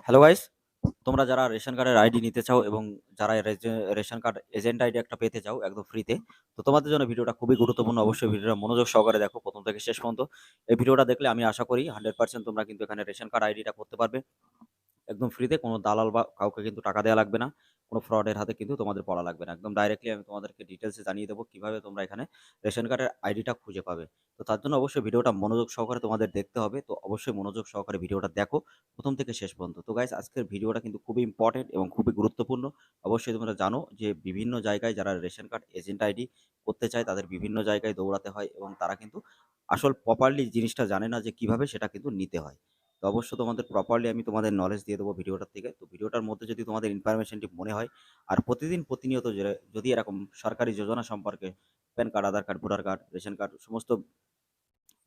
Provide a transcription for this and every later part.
Hello guys, তোমরা যারা ration কার্ডের আইডি নিতে চাও এবং যারা রেশন কার্ড এজেন্ট আইডি একটা পেতে চাও একদম ফ্রিতে, তো তোমাদের জন্য ভিডিওটা খুবই গুরুত্বপূর্ণ। অবশ্যই ভিডিওটা মনোযোগ সহকারে দেখো প্রথম থেকে শেষ পর্যন্ত। এই ভিডিওটা দেখলে আমি আশা করি 100% তোমরা কিন্তু এখানে রেশন কার্ড আইডিটা করতে পারবে একদম ফ্রিতে। কোনো দালাল বা কাউকে কিন্তু টাকা দেওয়া লাগবে না। কোনো ফ্রডের হাতে কিন্তু তোমাদের পড়া লাগবে না। একদম ডাইরেক্টলি আমি তোমাদেরকে ডিটেইলসে জানিয়ে দেবো কিভাবে তোমরা এখানে রেশন কার্ডের আইডিটা খুঁজে পাবে। তো তার জন্য অবশ্যই ভিডিওটা মনোযোগ সহকারে তোমাদের দেখতে হবে। তো অবশ্যই মনোযোগ সহকারে ভিডিওটা দেখো প্রথম থেকে শেষ পর্যন্ত। তো গাইস, আজকের ভিডিওটা কিন্তু খুবই ইম্পোর্টেন্ট এবং খুবই গুরুত্বপূর্ণ। অবশ্যই তোমরা জানো যে বিভিন্ন জায়গায় যারা রেশন কার্ড এজেন্ট আইডি করতে চায় তাদের বিভিন্ন জায়গায় দৌড়াতে হয় এবং তারা কিন্তু আসল প্রপারলি জিনিসটা জানে না যে কিভাবে সেটা কিন্তু নিতে হয়। তো অবশ্যই তোমাদের প্রপারলি আমি তোমাদের নলেজ দিয়ে দেবো ভিডিওটার থেকে। তো ভিডিওটার মধ্যে যদি তোমাদের ইনফরমেশনটি মনে হয় আর প্রতিদিন প্রতিনিয়ত যদি এরকম সরকারি যোজনা সম্পর্কে PAN card, Aadhaar card, voter card, ration card সমস্ত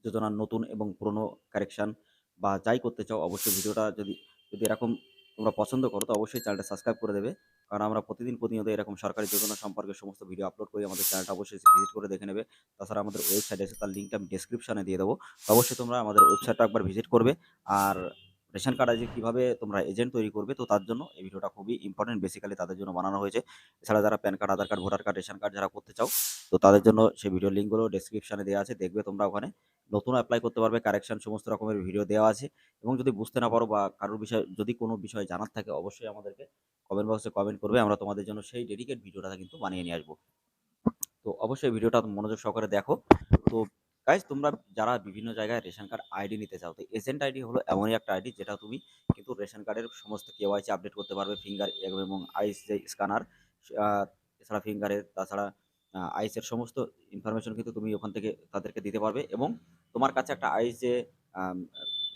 যোজনার নতুন এবং পুরনো কারেকশন বা যাই করতে চাও, অবশ্যই ভিডিওটা যদি যদি এরকম তোমরা পছন্দ করো তো অবশ্যই চ্যানেলটা সাবস্ক্রাইব করে দেবে। কারণ আমরা প্রতিদিন প্রতিনিয়ত এরকম সরকারি যোজনা সম্পর্কে সমস্ত ভিডিও আপলোড করি। আমাদের চ্যানেলটা অবশ্যই ভিজিট করে দেখে নেবে। তাছাড়া আমাদের ওয়েবসাইট আছে, তার লিঙ্কটা আমি ডেসক্রিপশনে দিয়ে দেবো। তো অবশ্যই তোমরা আমাদের ওয়েবসাইটটা একবার ভিজিট করবে। আর রেশন কার্ড যে কীভাবে তোমরা এজেন্ট তৈরি করবে, তো তার জন্য এই ভিডিওটা খুবই ইম্পর্টেন্ট, বেসিক্যালি তাদের জন্য বানানো হয়েছে। এছাড়া যারা PAN card, Aadhaar card, voter card, ration card যারা করতে চাও, তো তাদের জন্য সেই ভিডিও লিঙ্কগুলো ডেসক্রিপশনে দেওয়া আছে, দেখবে তোমরা ওখানে নতুন এপ্লাই করতে পারবে। কারেকশন সমস্ত রকমের ভিডিও দেওয়া আছে। এবং যদি বুঝতে না পারো বা কারোর বিষয় যদি কোনো বিষয় জানার থাকে, অবশ্যই আমাদেরকে কমেন্ট বক্সে কমেন্ট করবে। আমরা তোমাদের জন্য সেই ডেডিকেট ভিডিওটা কিন্তু বানিয়ে নিয়ে আসবো। তো অবশ্যই ভিডিওটা মনোযোগ সহকারে দেখো। তো গাইজ, তোমরা যারা বিভিন্ন জায়গায় রেশন কার্ড আইডি নিতে চাও, তো এজেন্ট আইডি হলো এমনই একটা আইডি যেটা তুমি কিন্তু রেশন কার্ডের সমস্ত কেওয়াইসি আপডেট করতে পারবে। ফিঙ্গার এবং আইস যে স্ক্যানার, এছাড়া ফিঙ্গারের, তাছাড়া আইসের সমস্ত ইনফরমেশন কিন্তু তুমি ওখান থেকে তাদেরকে দিতে পারবে। এবং তোমার কাছে একটা আইস যে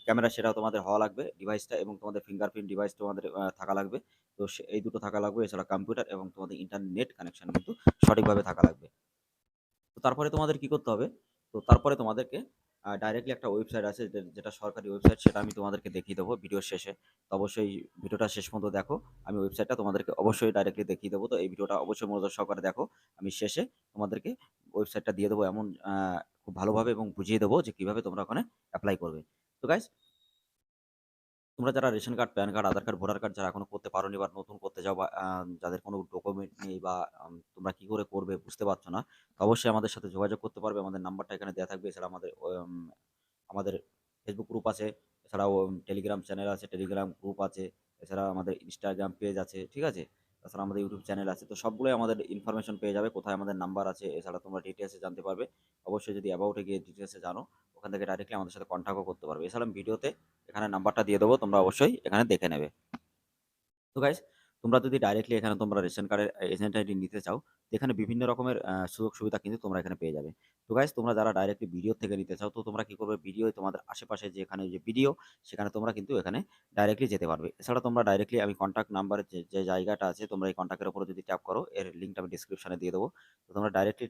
ক্যামেরা, সেটাও তোমাদের হওয়া লাগবে ডিভাইসটা, এবং তোমাদের ফিঙ্গারপ্রিন্ট ডিভাইস তোমাদের থাকা লাগবে। তো এই দুটো থাকা লাগবে। এছাড়া কম্পিউটার এবং তোমাদের ইন্টারনেট কানেকশন কিন্তু সঠিকভাবে থাকা লাগবে। তো তারপরে তোমাদের কি করতে হবে? তো তারপরে তোমাদেরকে ডাইরেক্টলি একটা ওয়েবসাইট আছে যেটা সরকারি ওয়েবসাইট, সেটা আমি তোমাদেরকে দেখিয়ে দেবো ভিডিওর শেষে। তো অবশ্যই ভিডিওটা শেষ পর্যন্ত দেখো। আমি ওয়েবসাইটটা তোমাদেরকে অবশ্যই ডাইরেক্টলি দেখিয়ে দেবো। তো এই ভিডিওটা অবশ্যই মনোযোগ সহকারে দেখো। আমি শেষে তোমাদেরকে ওয়েবসাইটটা দিয়ে দেবো এমন খুব ভালোভাবে, এবং বুঝিয়ে দেবো যে কিভাবে তোমরা ওখানে এপ্লাই করবে। তো গাইস, তোমরা যারা ration card, pan card, Aadhaar card, voter card যারা এখনো করতে পারোনি বা নতুন করতে যাও, বা যাদের কোনো ডকুমেন্ট নেই, বা তোমরা কি করে করবে বুঝতে পারছো না, তো অবশ্যই আমাদের সাথে যোগাযোগ করতে পারবে। আমাদের নাম্বারটা এখানে দেওয়া থাকবে। এছাড়া আমাদের ফেসবুক গ্রুপ আছে। এছাড়াও টেলিগ্রাম চ্যানেল আছে, টেলিগ্রাম গ্রুপ আছে। এছাড়া আমাদের ইনস্টাগ্রাম পেজ আছে, ঠিক আছে? তাছাড়া আমাদের ইউটিউব চ্যানেল আছে। তো সবগুলোই আমাদের ইনফরমেশন পেয়ে যাবে, কোথায় আমাদের নাম্বার আছে। এছাড়া তোমরা ডিটেলসে জানতে পারবে। অবশ্যই যদি অ্যাবাউটে গিয়ে ডিটেলসে জানো, ওখান থেকে ডাইরেক্টলি আমাদের সাথে কন্ট্যাক্টও করতে পারবে। এছাড়া আমি ভিডিওতে এখানে নাম্বারটা দিয়ে দেবো, তোমরা অবশ্যই এখানে দেখে নেবে। তো গাইস, তোমরা যদি ডাইরেক্টলি এখানে তোমরা রেশন কার্ডের এজেন্ট আইডি নিতে চাও, তো এখানে বিভিন্ন রকমের সুযোগ সুবিধা কিন্তু তোমরা এখানে পেয়ে যাবে। তো গাইস, তোমরা যারা ডাইরেক্টলি ভিডিও থেকে নিতে চাও, তো তোমরা কি করবে? ভিডিও তোমাদের আশেপাশে যেখানে যে ভিডিও, সেখানে তোমরা কিন্তু এখানে ডাইরেক্টলি যেতে পারবে। এছাড়া তোমরা ডাইরেক্টলি আমি কন্ট্যাক্ট নাম্বারের যে জায়গাটা আছে, তোমরা এই কন্ট্যাক্টের উপরে যদি ট্যাপ করো, এর লিঙ্কটা আমি ডেসক্রিপশনে দিয়ে দেবো। তো তোমরা ডাইরেক্টলি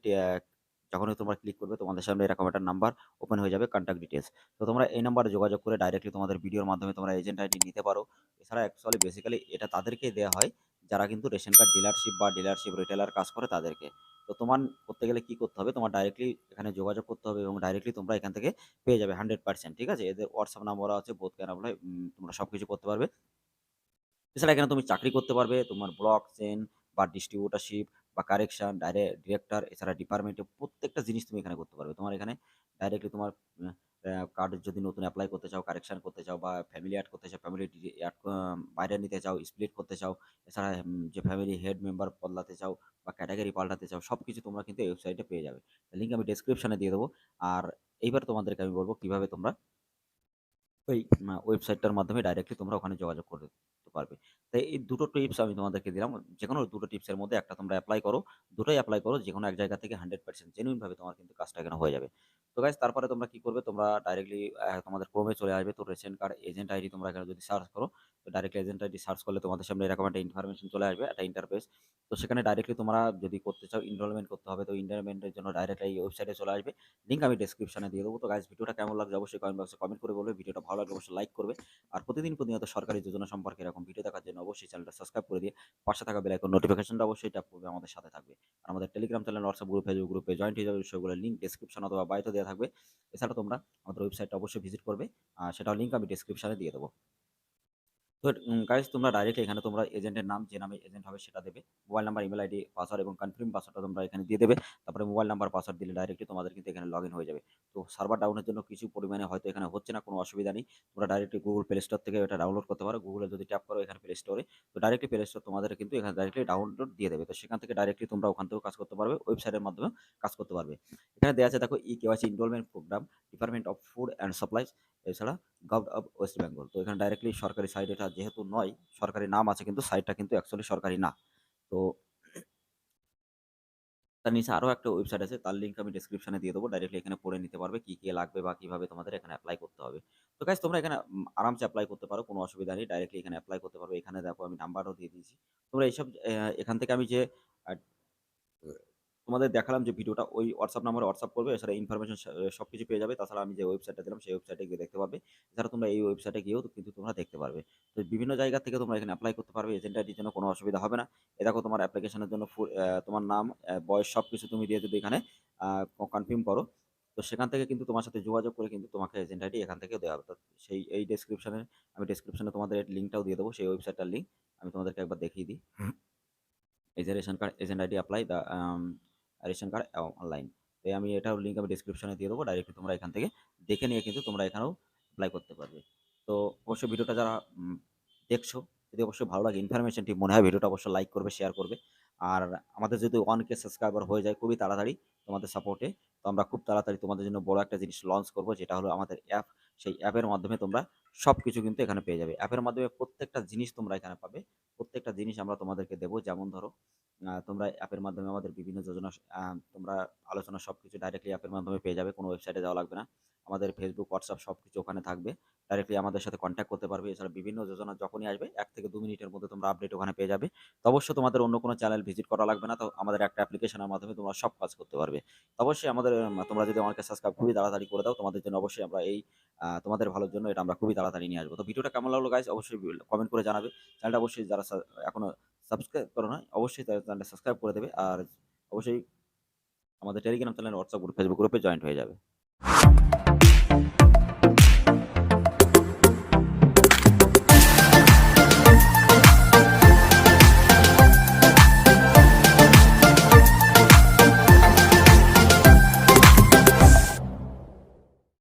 যখনই তোমরা ক্লিক করবে, তোমাদের সামনে এরকম একটা নাম্বার ওপেন হয়ে যাবে, কন্ট্যাক্ট ডিটেলস। তো তোমরা এই নাম্বারে যোগাযোগ করে ডাইরেক্টলি তোমাদের ভিডিওর মাধ্যমে তোমরা এজেন্ট আইডি নিতে পারো। এছাড়া অ্যাকচুয়ালি বেসিক্যালি এটা তাদেরকে দেয়া হয় যারা কিন্তু রেশন কার্ড ডিলারশিপ বা ডিলারশিপ রিটেলার কাজ করে তাদেরকে। তো তোমার করতে গেলে কি করতে হবে? তোমার ডাইরেক্টলি এখানে যোগাযোগ করতে হবে এবং ডাইরেক্টলি তোমরা এখান থেকে পেয়ে যাবে 100%, ঠিক আছে? এদের হোয়াটসঅ্যাপ নাম্বারও আছে, বোথ ক্যান এপ্লাই, তোমরা সবকিছু করতে পারবে। এছাড়া এখানে তুমি চাকরি করতে পারবে, তোমার ব্লক চেইন বা ডিস্ট্রিবিউটরশিপ বা কারেকশন, ডিরেক্টর, এছাড়া ডিপার্টমেন্টে প্রত্যেকটা জিনিস তুমি এখানে করতে পারবে। তোমার এখানে ডাইরেক্টলি তোমার কার্ড যদি নতুন এপ্লাই করতে চাও, কারেকশন করতে চাও, বা ফ্যামিলি অ্যাড করতে চাও, ফ্যামিলি অ্যাড বাইরে নিতে চাও, স্প্লিট করতে চাও, এছাড়া যে ফ্যামিলি হেড মেম্বার বদলাতে চাও বা ক্যাটাগরি পাল্টাতে চাও, সবকিছু তোমরা কিন্তু এই ওয়েবসাইটে পেয়ে যাবে। লিঙ্ক আমি ডেসক্রিপশনে দিয়ে দেবো। আর এইবার তোমাদেরকে আমি বলবো কিভাবে তোমরা ওই ওয়েবসাইটটার মাধ্যমে ডাইরেক্টলি তোমরা ওখানে যোগাযোগ করতে পারবে। তাই এই দুটো টিপস আমি তোমাদেরকে দিলাম। যেকোনো দুটো টিপসের মধ্যে একটা তোমরা এপ্লাই করো। দুটোই এপ্লাই করো। যেকোনো এক জায়গা থেকে 100% জেনুইন ভাবে তোমার কিন্তু কাজটা এখানে হয়ে যাবে। তো গাইস, তারপরে তোমরা কি করবে? তোমরা ডাইরেক্টলি তোমাদের ক্রোমে চলে আসবে। তো রেশন কার্ড এজেন্ট আইডি তোমরা এখানে যদি সার্চ করো, তো ডাইরেক্টলি এজেন্ট আইডি সার্চ করলে তোমাদের সামনে এরকম একটা ইনফরমেশন চলে আসবে, একটা ইন্টারফেস। তো সেখানে ডাইরেক্টলি তোমরা যদি করতে চাও, এনরোলমেন্ট করতে হবে। তো এনরোলমেন্টের জন্য ডাইরেক্টলি এই ওয়েবসাইটে চলে আসবে। লিঙ্ক আমি ডেসক্রিপশনে দিয়ে দেবো। তো গাইস, ভিডিওটা কেমন লাগছে অবশ্যই কমেন্ট বক্সে কমেন্ট করে বলবে। ভিডিওটা ভালো লাগলে অবশ্যই লাইক করবে। আর প্রতিদিন প্রতিনিয়ত সরকারি যোজনা সম্পর্কে এরকম ভিডিও দেখার জন্য অবশ্যই চ্যানেলটা সাবস্ক্রাইব করে দিয়ে পাশে থাকা বেল আইকন নোটিফিকেশনটা অবশ্যই ট্যাপ করবে, আমাদের সাথে থাকবে। আর আমাদের Telegram channel, WhatsApp group, Facebook গ্রুপে জয়েন্ট হয়ে যাবে। বিষয়গুলোর লিঙ্ক ডেসক্রিপশন অথবা বায়োতে দেওয়া থাকবে। এছাড়া তোমরা আমাদের ওয়েবসাইটটা অবশ্যই ভিজিট করবে। সেটাও লিঙ্ক আমি ডেসক্রিপশনে দিয়ে দেবো। তো গাইস তোমরা ডাইরেক্টলি এখানে তোমরা এজেন্টের নাম যে নামে এজেন্ট হবে সেটা দেবে। Mobile number, email ID, password এবং কনফার্ম পাসওয়ার্ডটা তোমরা এখানে দিয়ে দেবে। তারপরে মোবাইল নাম্বার, পাসওয়ার্ড দিলে ডাইরেক্টলি তোমাদের কিন্তু এখানে লগইন হয়ে যাবে। তো সার্ভার ডাউনের জন্য কিছু পরিমাণে হয়তো এখানে হচ্ছে না, কোনো অসুবিধা নেই। তোমরা ডাইরেক্টলি Google Play Store থেকে এটা ডাউনলোড করতে পারো। Google এ যদি ট্যাপ করো এখানে Play Store এ, তো ডাইরেক্টলি Play Store তোমাদের কিন্তু এখানে ডাইরেক্টলি ডাউনলোড দিয়ে দেবে। তো সেখান থেকে ডাইরেক্টলি তোমরা ওখান থেকেও কাজ করতে পারবে, ওয়েবসাইটের মাধ্যমেও কাজ করতে পারবে। এখানে দেয়া আছে দেখো e KYC enrolment programme, department of food and supplies, এছাড়া গভর্নমেন্ট অফ ওয়েস্ট বেঙ্গল। তো এখানে ডাইরেক্টলি সরকারি সাইট এটা যেহেতু নয়, সরকারি নাম আছে কিন্তু সাইটটা কিন্তু অ্যাকচুয়ালি সরকারি না। তো তার নিচে আরো একটা ওয়েবসাইট আছে, তার লিঙ্ক আমি ডেসক্রিপশনে দিয়ে দেবো। ডাইরেক্টলি এখানে পড়ে নিতে পারবে কি, কি লাগবে বা কিভাবে তোমাদের এখানে এপ্লাই করতে হবে। তো গাইস তোমরা এখানে আরামসে এপ্লাই করতে পারো, কোনো অসুবিধা নেই। ডাইরেক্টলি এখানে এপ্লাই করতে পারবে। এখানে দেখো আমি নাম্বারও দিয়ে দিয়েছি। তোমরা এইসব এখান থেকে আমি যে আ তোমাদের দেখালাম যে ভিডিওটা, ওই WhatsApp নাম্বারে WhatsApp করবে। এছাড়া ইনফরমেশন সবকিছু পেয়ে যাবে। তাছাড়া আমি যে ওয়েবসাইটটা দিলাম সেই ওয়েবসাইটে গিয়ে দেখতে পারবে। এছাড়া তোমরা এই ওয়েবসাইটে গিয়েও কিন্তু তোমরা দেখতে পারবে। তো বিভিন্ন জায়গা থেকে তোমরা এখানে এপ্লাই করতে পারবে। এজেন্ট আইডির জন্য কোনো অসুবিধা হবে না। এ দেখো তোমার অ্যাপ্লিকেশনের জন্য তোমার নাম, বয়স সবকিছু তুমি দিয়ে যদি এখানে আ কনফার্ম করো, তো সেখান থেকে কিন্তু তোমার সাথে যোগাযোগ করে কিন্তু তোমাকে এজেন্ট আইডি এখান থেকে দেওয়া হবে। তো এই ডেসক্রিপশনে আমি ডেসক্রিপশনে তোমাদের এর লিঙ্কটাও দিয়ে দেবো। সেই ওয়েবসাইটটার লিঙ্ক আমি তোমাদেরকে একবার দেখিয়ে দিই। এই যে ration card agent ID apply the ration card online. তো আমি এটাও লিঙ্ক আমি ডেসক্রিপশনে দিয়ে দেবো। ডাইরেক্টলি তোমরা এখান থেকে দেখে নিয়ে কিন্তু তোমরা এখানেও এপ্লাই করতে পারবে। তো অবশ্যই ভিডিওটা যারা দেখছো, যদি অবশ্যই ভালো লাগে, ইনফরমেশনটি মনে হয়, ভিডিওটা অবশ্যই লাইক করবে, শেয়ার করবে। আর আমাদের যদি 1K সাবস্ক্রাইবার হয়ে যায় খুবই তাড়াতাড়ি তোমাদের সাপোর্টে, তো আমরা খুব তাড়াতাড়ি তোমাদের জন্য বড় একটা জিনিস লঞ্চ করব, যেটা হলো আমাদের অ্যাপ। সেই অ্যাপের মাধ্যমে তোমরা সবকিছু কিন্তু এখানে পেয়ে যাবে। অ্যাপের মাধ্যমে প্রত্যেকটা জিনিস তোমরা এখানে পাবে। প্রত্যেকটা জিনিস আমরা তোমাদেরকে দেবো। যেমন ধরো তোমরা অ্যাপের মাধ্যমে আমাদের বিভিন্ন যোজনা তোমরা আলোচনা সবকিছু ডাইরেক্টলি অ্যাপের মাধ্যমে পেয়ে যাবে। কোনো ওয়েবসাইটে যাওয়া লাগবে না। আমাদের Facebook, WhatsApp সবকিছু ওখানে থাকবে। ডাইরেক্টলি আমাদের সাথে কনট্যাক্ট করতে পারবে। এছাড়া বিভিন্ন যোজনা যখনই আসবে ১ থেকে ২ মিনিটের মধ্যে তোমরা আপডেট ওখানে পেয়ে যাবে। তো অবশ্যই তোমাদের অন্য কোনো চ্যানেল ভিজিট করা লাগবে না। তো আমাদের একটা অ্যাপ্লিকেশনের মাধ্যমে তোমরা সব কাজ করতে পারবে। তো অবশ্যই আমাদের তোমরা যদি আমাকে সাবস্ক্রাইব খুবই তাড়াতাড়ি করে দাও, তোমাদের জন্য অবশ্যই আমরা এই তোমাদের ভালোর জন্য এটা আমরা খুবই তাড়াতাড়ি নিয়ে আসবো। তো ভিডিওটা কেমন লাগলো গাইস অবশ্যই কমেন্ট করে জানাবে। চ্যানেলটা অবশ্যই যারা এখনো সাবস্ক্রাইব করো নাই, অবশ্যই চ্যানেলটা সাবস্ক্রাইব করে দেবে। আর অবশ্যই আমাদের Telegram channel, WhatsApp group, Facebook গ্রুপে জয়েন্ট হয়ে যাবে।